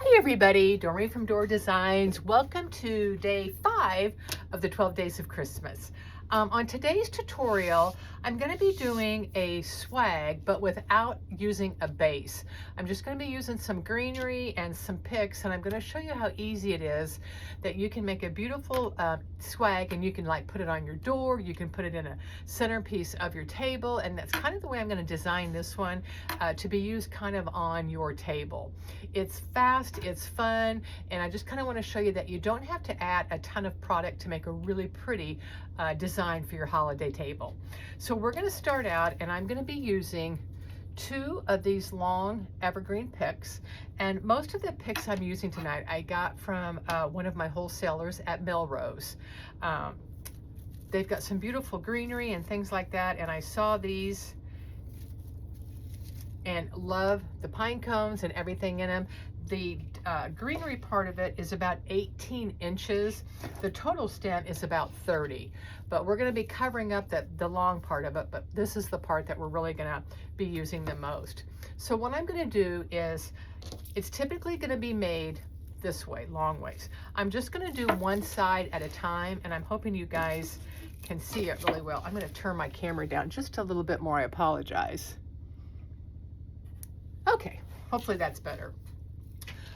Hey everybody, Doreen from Door Designs. Welcome to day 5 of the 12 days of Christmas. On today's tutorial, I'm going to be doing a swag, but without using a base. I'm just going to be using some greenery and some picks, and I'm going to show you how easy it is that you can make a beautiful swag, and you can like put it on your door, you can put it in a centerpiece of your table, and that's kind of the way I'm going to design this one to be used kind of on your table. It's fast, it's fun, and I just kind of want to show you that you don't have to add a ton of product to make a really pretty design for your holiday table. So we're going to start out, and I'm going to be using 2 of these long evergreen picks, and most of the picks I'm using tonight I got from one of my wholesalers at Melrose. They've got some beautiful greenery and things like that, and I saw these and love the pine cones and everything in them. The greenery part of it is about 18 inches. The total stem is about 30, but we're going to be covering up the long part of it, but this is the part that we're really going to be using the most. So what I'm going to do is, it's typically going to be made this way, long ways. I'm just going to do one side at a time, and I'm hoping you guys can see it really well. I'm going to turn my camera down just a little bit more. I apologize. Okay, hopefully that's better.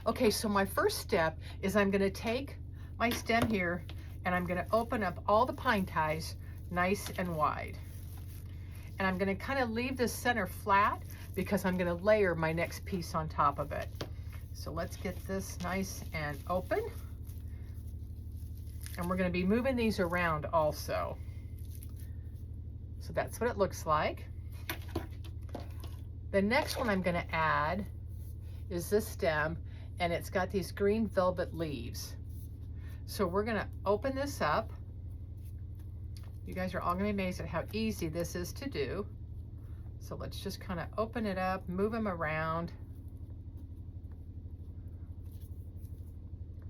Okay, so my first step is I'm going to take my stem here and I'm going to open up all the pine ties nice and wide. And I'm going to kind of leave this center flat because I'm going to layer my next piece on top of it. So let's get this nice and open. And we're going to be moving these around also. So that's what it looks like. The next one I'm going to add is this stem, and it's got these green velvet leaves. So we're going to open this up. You guys are all going to be amazed at how easy this is to do. So let's just kind of open it up, move them around.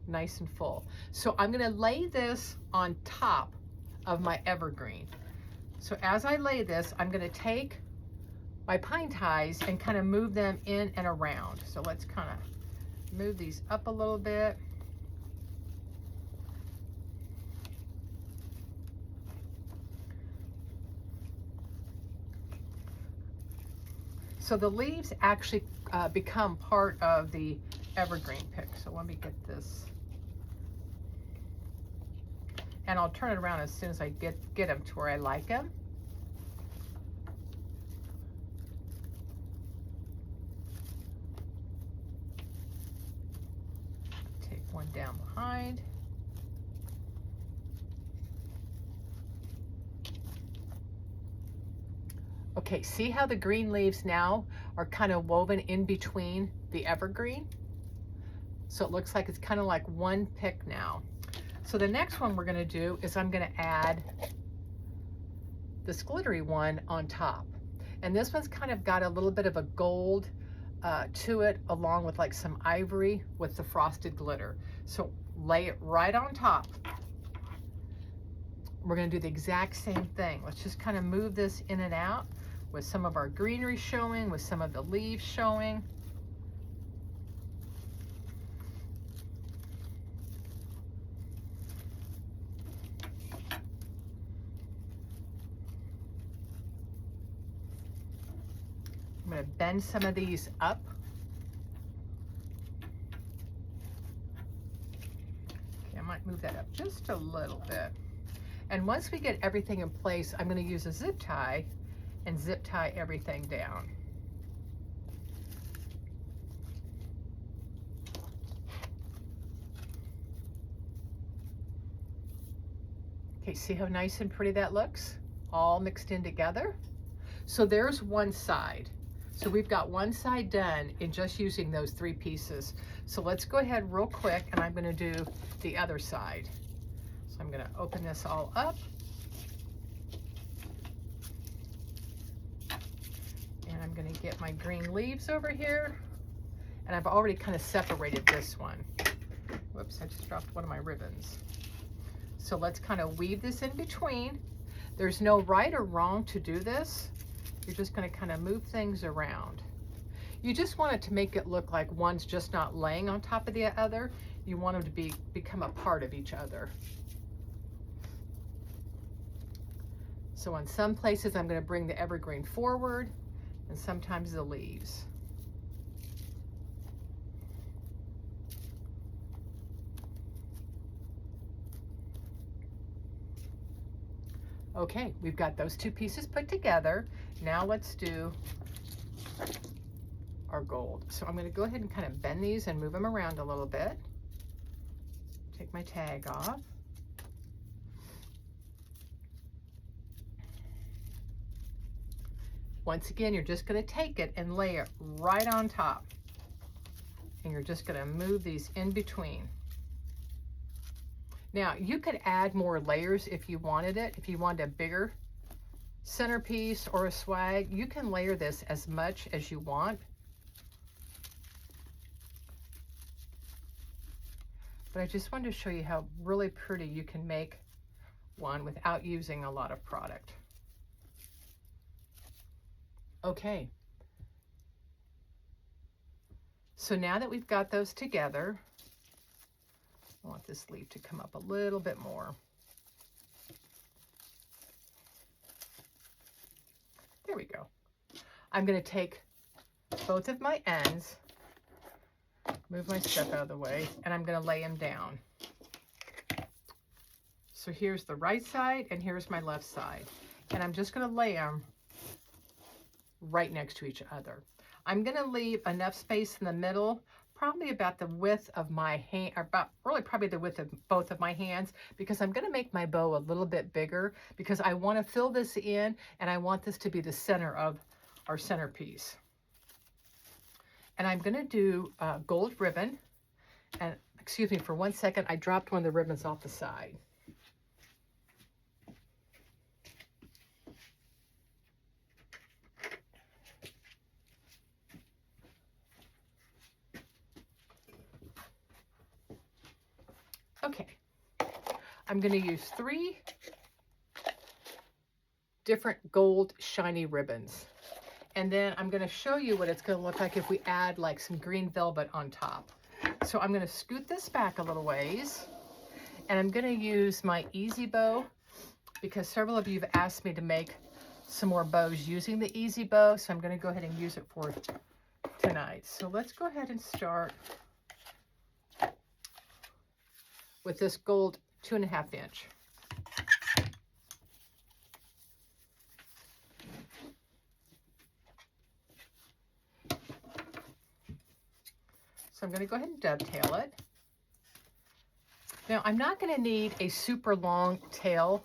Nice and full. So I'm going to lay this on top of my evergreen. So as I lay this, I'm going to take my pine ties and kind of move them in and around. So let's kind of move these up a little bit. So the leaves actually become part of the evergreen pick. So let me get this. And I'll turn it around as soon as I get them to where I like them. One down behind. Okay, see how the green leaves now are kind of woven in between the evergreen? So it looks like it's kind of like one pick now. So the next one we're going to do is I'm going to add this glittery one on top. And this one's kind of got a little bit of a gold to it, along with like some ivory with the frosted glitter. So lay it right on top. We're going to do the exact same thing. Let's just kind of move this in and out with some of our greenery showing, with some of the leaves showing. I'm going to bend some of these up. Okay, I might move that up just a little bit. And once we get everything in place, I'm going to use a zip tie and zip tie everything down. Okay, see how nice and pretty that looks? All mixed in together. So there's one side. So we've got one side done in just using those 3 pieces. So let's go ahead real quick, and I'm going to do the other side. So I'm going to open this all up. And I'm going to get my green leaves over here. And I've already kind of separated this one. Whoops, I just dropped one of my ribbons. So let's kind of weave this in between. There's no right or wrong to do this. You're just going to kind of move things around. You just want it to make it look like one's just not laying on top of the other. You want them to become a part of each other. So on some places, I'm going to bring the evergreen forward, and sometimes the leaves. Okay, we've got those two pieces put together. Now let's do our gold. So I'm going to go ahead and kind of bend these and move them around a little bit. Take my tag off. Once again, you're just going to take it and lay it right on top. And you're just going to move these in between. Now, you could add more layers if you wanted it. If you wanted a bigger centerpiece or a swag, you can layer this as much as you want. But I just wanted to show you how really pretty you can make one without using a lot of product. Okay. So now that we've got those together, I want this leaf to come up a little bit more. There we go. I'm going to take both of my ends, move my stuff out of the way, and I'm going to lay them down. So here's the right side and here's my left side. And I'm just going to lay them right next to each other. I'm going to leave enough space in the middle, probably about the width of my hand, or about really probably the width of both of my hands, because I'm going to make my bow a little bit bigger because I want to fill this in and I want this to be the center of our centerpiece. And I'm going to do gold ribbon. And excuse me for 1 second, I dropped one of the ribbons off the side. Okay, I'm going to use 3 different gold shiny ribbons. And then I'm going to show you what it's going to look like if we add like some green velvet on top. So I'm going to scoot this back a little ways. And I'm going to use my easy bow because several of you have asked me to make some more bows using the easy bow. So I'm going to go ahead and use it for tonight. So let's go ahead and start with this gold 2.5 inch. So I'm going to go ahead and dovetail it. Now I'm not going to need a super long tail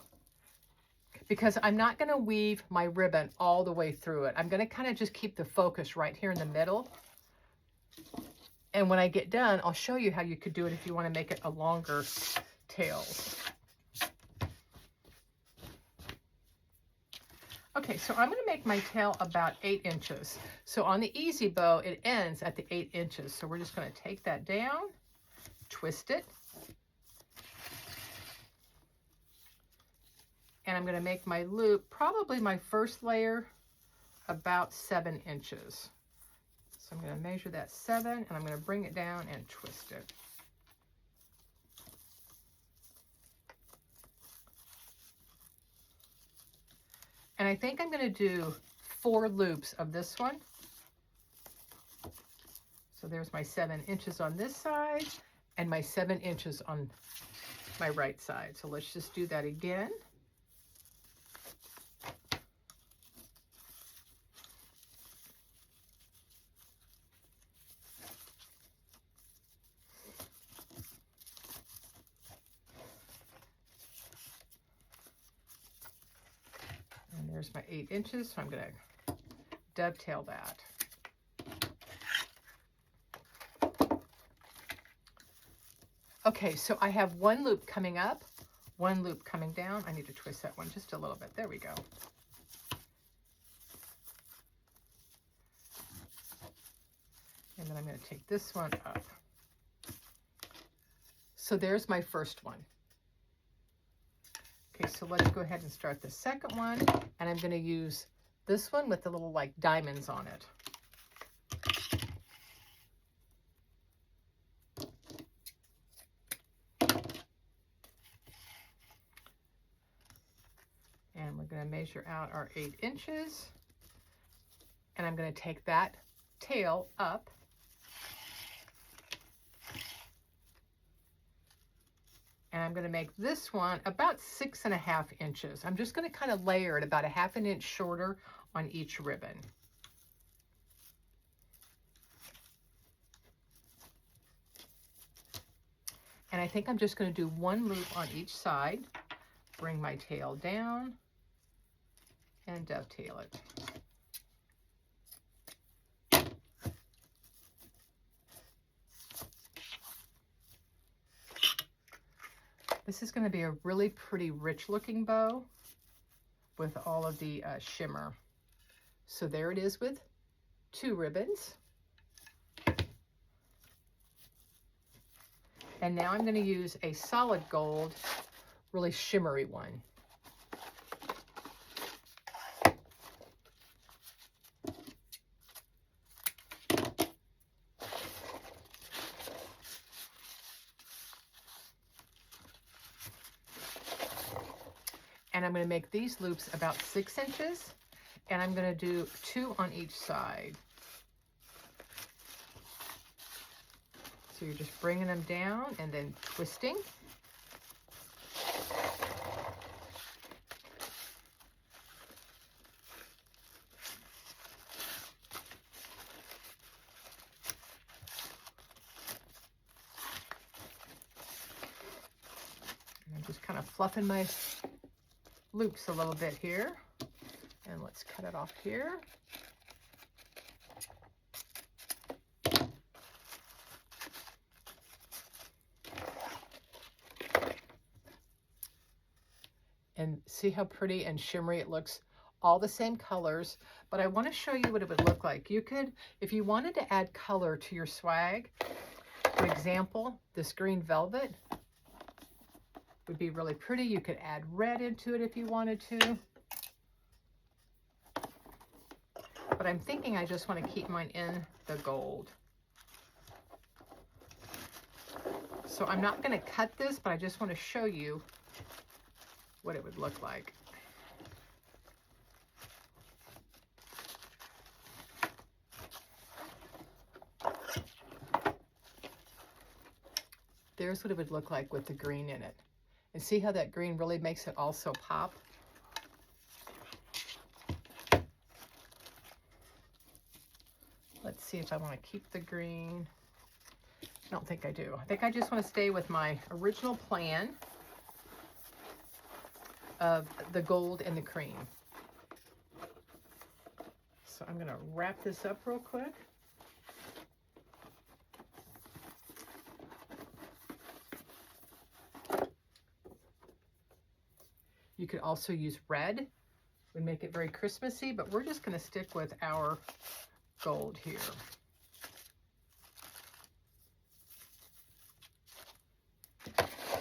because I'm not going to weave my ribbon all the way through it. I'm going to kind of just keep the focus right here in the middle. And when I get done, I'll show you how you could do it if you want to make it a longer tail. Okay, so I'm going to make my tail about 8 inches. So on the easy bow, it ends at the 8 inches. So we're just going to take that down, twist it. And I'm going to make my loop, probably my first layer, about 7 inches. So I'm going to measure that 7 and I'm going to bring it down and twist it. And I think I'm going to do 4 loops of this one. So there's my 7 inches on this side and my 7 inches on my right side. So let's just do that again. There's my 8 inches, so I'm going to dovetail that. Okay, so I have 1 loop coming up, 1 loop coming down. I need to twist that one just a little bit. There we go. And then I'm going to take this one up. So there's my first one. Okay, so let's go ahead and start the second one, and I'm going to use this one with the little like diamonds on it. going to measure out our 8 inches, and I'm going to take that tail up. And I'm going to make this one about 6.5 inches. I'm just going to kind of layer it about 1/2 inch shorter on each ribbon. And I think I'm just going to do 1 loop on each side, bring my tail down, and dovetail it. This is going to be a really pretty rich looking bow with all of the shimmer. So there it is with 2 ribbons. And now I'm going to use a solid gold, really shimmery one. And I'm going to make these loops about 6 inches, and I'm going to do 2 on each side. So you're just bringing them down and then twisting. And I'm just kind of fluffing my loops a little bit here. And let's cut it off here. And see how pretty and shimmery it looks, all the same colors, but I want to show you what it would look like. You could, if you wanted to add color to your swag, for example, this green velvet would be really pretty. You could add red into it if you wanted to. But I'm thinking I just want to keep mine in the gold. So I'm not going to cut this, but I just want to show you what it would look like. There's what it would look like with the green in it. And see how that green really makes it also pop? Let's see if I want to keep the green. I don't think I do. I think I just want to stay with my original plan of the gold and the cream. So I'm going to wrap this up real quick. You could also use red. It would make it very Christmassy, but we're just going to stick with our gold here.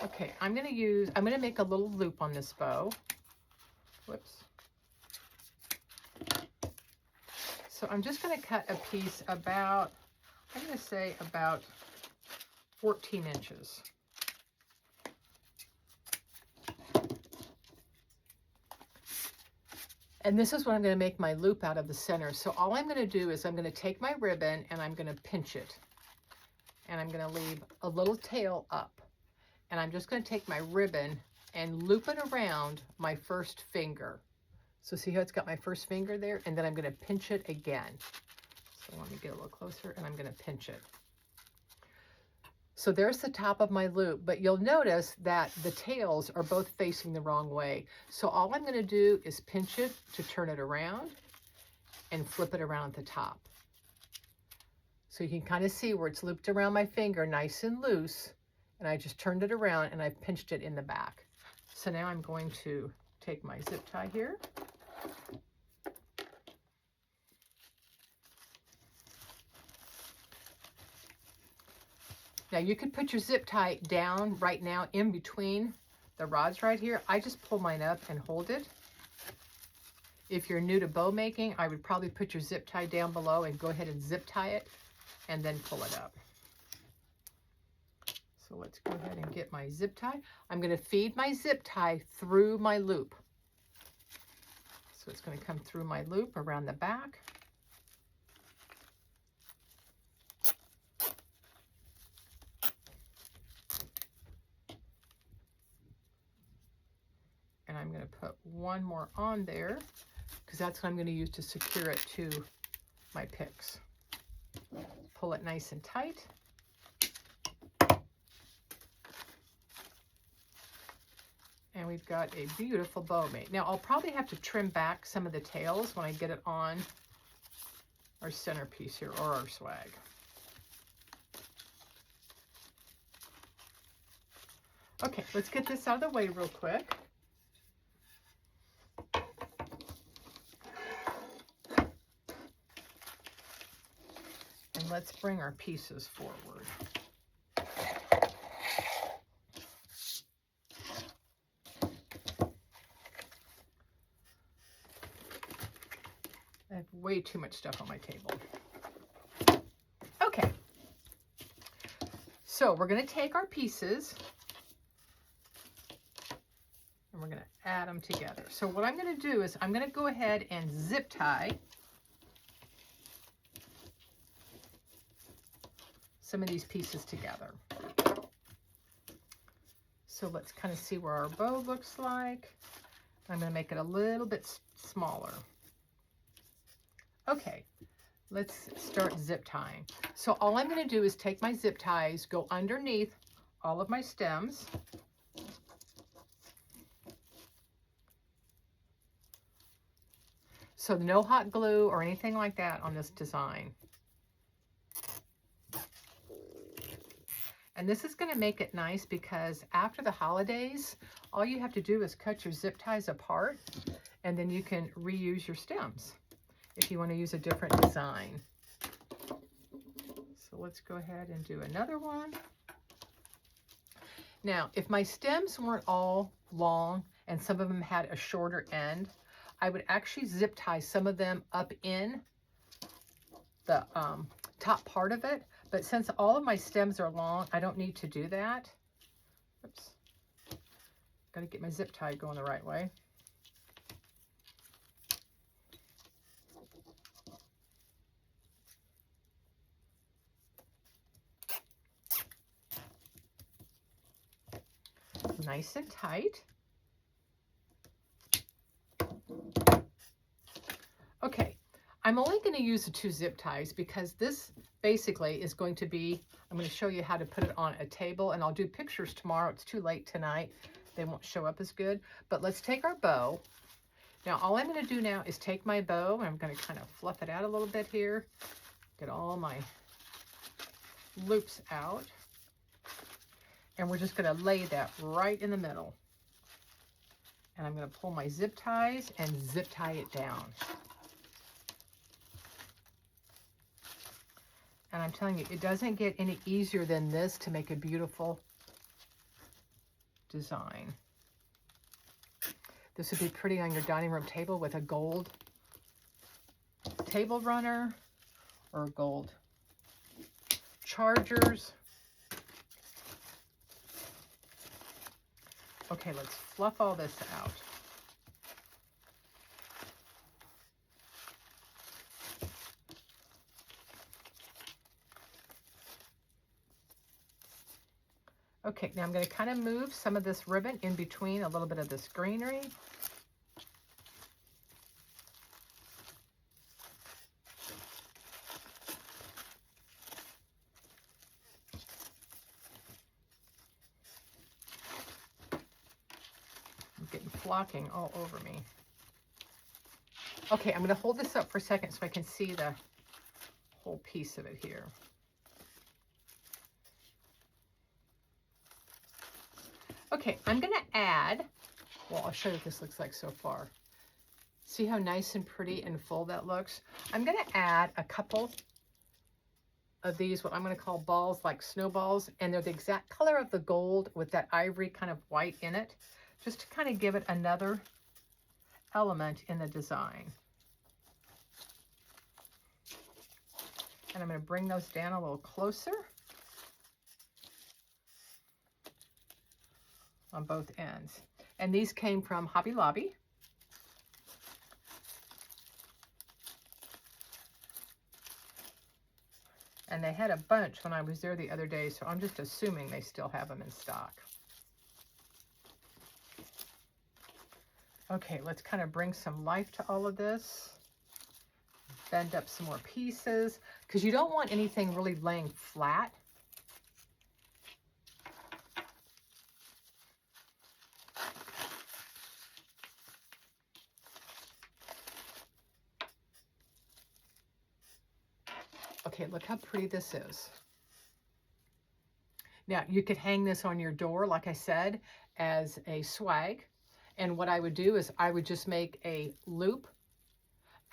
Okay, I'm going to make a little loop on this bow. Whoops. So I'm just going to cut a piece about, I'm going to say about 14 inches. And this is what I'm going to make my loop out of the center. So all I'm going to do is I'm going to take my ribbon and I'm going to pinch it. And I'm going to leave a little tail up. And I'm just going to take my ribbon and loop it around my first finger. So see how it's got my first finger there? And then I'm going to pinch it again. So let me get a little closer and I'm going to pinch it. So there's the top of my loop, but you'll notice that the tails are both facing the wrong way. So all I'm going to do is pinch it to turn it around and flip it around at the top. So you can kind of see where it's looped around my finger nice and loose, and I just turned it around and I pinched it in the back. So now I'm going to take my zip tie here. Now you could put your zip tie down right now in between the rods right here. I just pull mine up and hold it. If you're new to bow making, I would probably put your zip tie down below and go ahead and zip tie it and then pull it up. So let's go ahead and get my zip tie. I'm going to feed my zip tie through my loop. So it's going to come through my loop around the back. And I'm going to put one more on there because that's what I'm going to use to secure it to my picks. Pull it nice and tight. And we've got a beautiful bow made. Now I'll probably have to trim back some of the tails when I get it on our centerpiece here, or our swag. Okay, let's get this out of the way real quick. And let's bring our pieces forward. I have way too much stuff on my table. Okay. So we're going to take our pieces and we're going to add them together. So what I'm going to do is I'm going to go ahead and zip tie some of these pieces together. So let's kind of see where our bow looks like. I'm going to make it a little bit smaller. Okay, let's start zip tying. So all I'm going to do is take my zip ties, go underneath all of my stems. So no hot glue or anything like that on this design. And this is going to make it nice because after the holidays, all you have to do is cut your zip ties apart and then you can reuse your stems if you want to use a different design. So let's go ahead and do another one. Now, if my stems weren't all long and some of them had a shorter end, I would actually zip tie some of them up in the top part of it. But since all of my stems are long, I don't need to do that. Oops. Got to get my zip tie going the right way. Nice and tight. Okay, I'm only going to use the 2 zip ties because this basically is going to be, I'm going to show you how to put it on a table, and I'll do pictures tomorrow. It's too late tonight. They won't show up as good. But let's take our bow. Now, all I'm going to do now is take my bow, and I'm going to kind of fluff it out a little bit here. Get all my loops out. And we're just going to lay that right in the middle. And I'm going to pull my zip ties and zip tie it down. And I'm telling you, it doesn't get any easier than this to make a beautiful design. This would be pretty on your dining room table with a gold table runner or gold chargers. Okay, let's fluff all this out. Okay, now I'm going to kind of move some of this ribbon in between a little bit of this greenery. I'm getting flocking all over me. Okay, I'm going to hold this up for a second so I can see the whole piece of it here. Okay, I'm going to add, well, I'll show you what this looks like so far. See how nice and pretty and full that looks? I'm going to add a couple of these, what I'm going to call balls, like snowballs, and they're the exact color of the gold with that ivory kind of white in it, just to kind of give it another element in the design. And I'm going to bring those down a little closer on both ends. And these came from Hobby Lobby. And they had a bunch when I was there the other day, so I'm just assuming they still have them in stock. Okay, let's kind of bring some life to all of this. Bend up some more pieces, because you don't want anything really laying flat. Okay, look how pretty this is. Now, you could hang this on your door, like I said, as a swag. And what I would do is I would just make a loop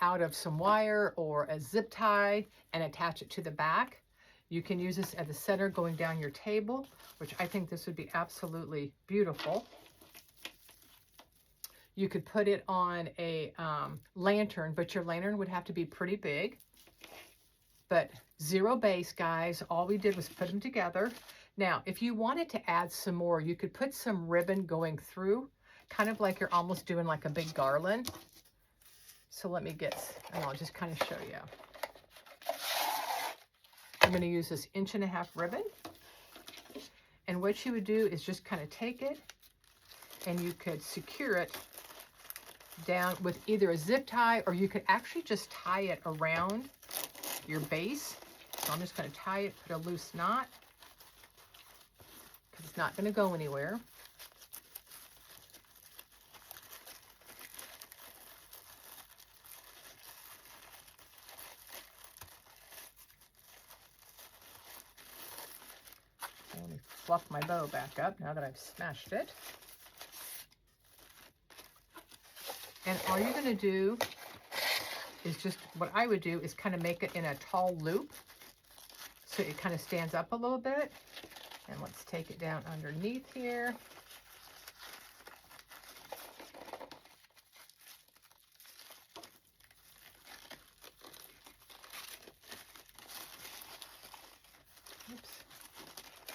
out of some wire or a zip tie and attach it to the back. You can use this at the center going down your table, which I think this would be absolutely beautiful. You could put it on a lantern, but your lantern would have to be pretty big. But zero base, guys. All we did was put them together. Now, if you wanted to add some more, you could put some ribbon going through, kind of like you're almost doing like a big garland. So let me get, and I'll just kind of show you. I'm going to use this 1.5 inch ribbon. And what you would do is just kind of take it and you could secure it down with either a zip tie, or you could actually just tie it around your base. So I'm just going to tie it, put a loose knot, because it's not going to go anywhere. Let me fluff my bow back up now that I've smashed it. And all you're going to do is just, what I would do is kind of make it in a tall loop so it kind of stands up a little bit. And let's take it down underneath here. Oops.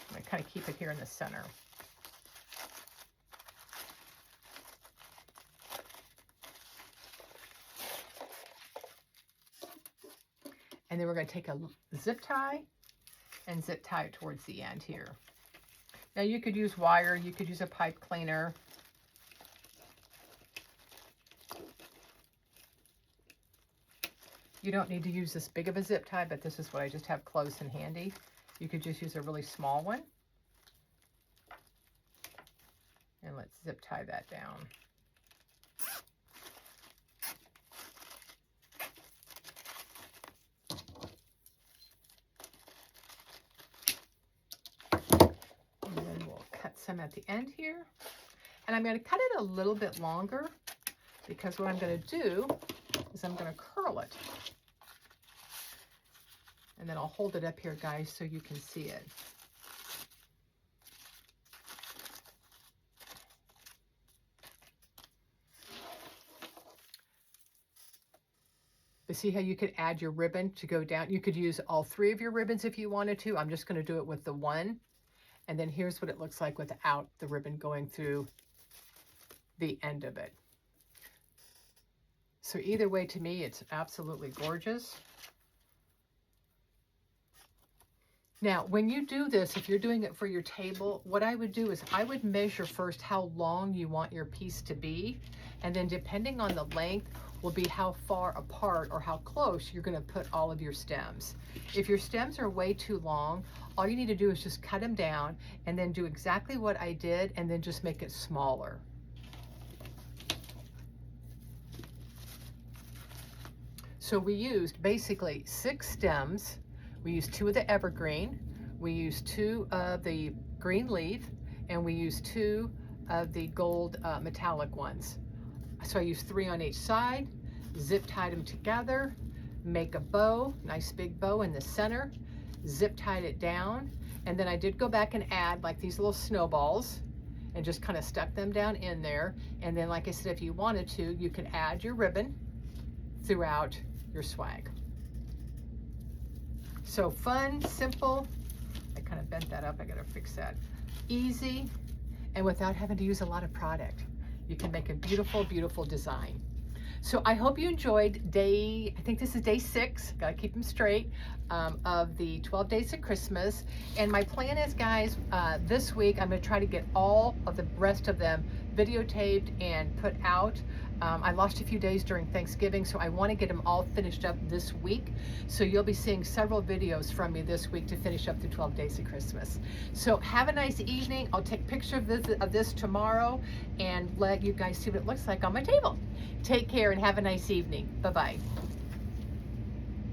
I'm going to kind of keep it here in the center. And then we're going to take a zip tie and zip tie it towards the end here. Now you could use wire, you could use a pipe cleaner. You don't need to use this big of a zip tie, but this is what I just have close and handy. You could just use a really small one. And let's zip tie that down. Some at the end here, and I'm going to cut it a little bit longer, because what I'm going to do is I'm going to curl it, and then I'll hold it up here, guys, so you can see it. But see how you could add your ribbon to go down? You could use all 3 of your ribbons if you wanted to. I'm just going to do it with the one. And then here's what it looks like without the ribbon going through the end of it. So either way, to me, it's absolutely gorgeous. Now, when you do this, if you're doing it for your table, what I would do is I would measure first how long you want your piece to be. And then depending on the length will be how far apart or how close you're going to put all of your stems. If your stems are way too long, all you need to do is just cut them down and then do exactly what I did and then just make it smaller. So we used basically 6 stems. We used 2 of the evergreen, we used 2 of the green leaf, and we used 2 of the gold metallic ones. So I used 3 on each side, zip tied them together, make a bow, nice big bow in the center, zip tied it down, and then I did go back and add like these little snowballs and just kind of stuck them down in there. And then, like I said, if you wanted to, you could add your ribbon throughout your swag. So fun, simple. I kind of bent that up, I gotta fix that. Easy, and without having to use a lot of product. You can make a beautiful, beautiful design. So I hope you enjoyed I think this is day 6, gotta keep them straight, of the 12 days of Christmas. And my plan is, guys, this week I'm gonna try to get all of the rest of them videotaped and put out. I lost a few days during Thanksgiving, so I want to get them all finished up this week. So you'll be seeing several videos from me this week to finish up the 12 days of Christmas. So have a nice evening. I'll take a picture of this tomorrow and let you guys see what it looks like on my table. Take care and have a nice evening. Bye-bye.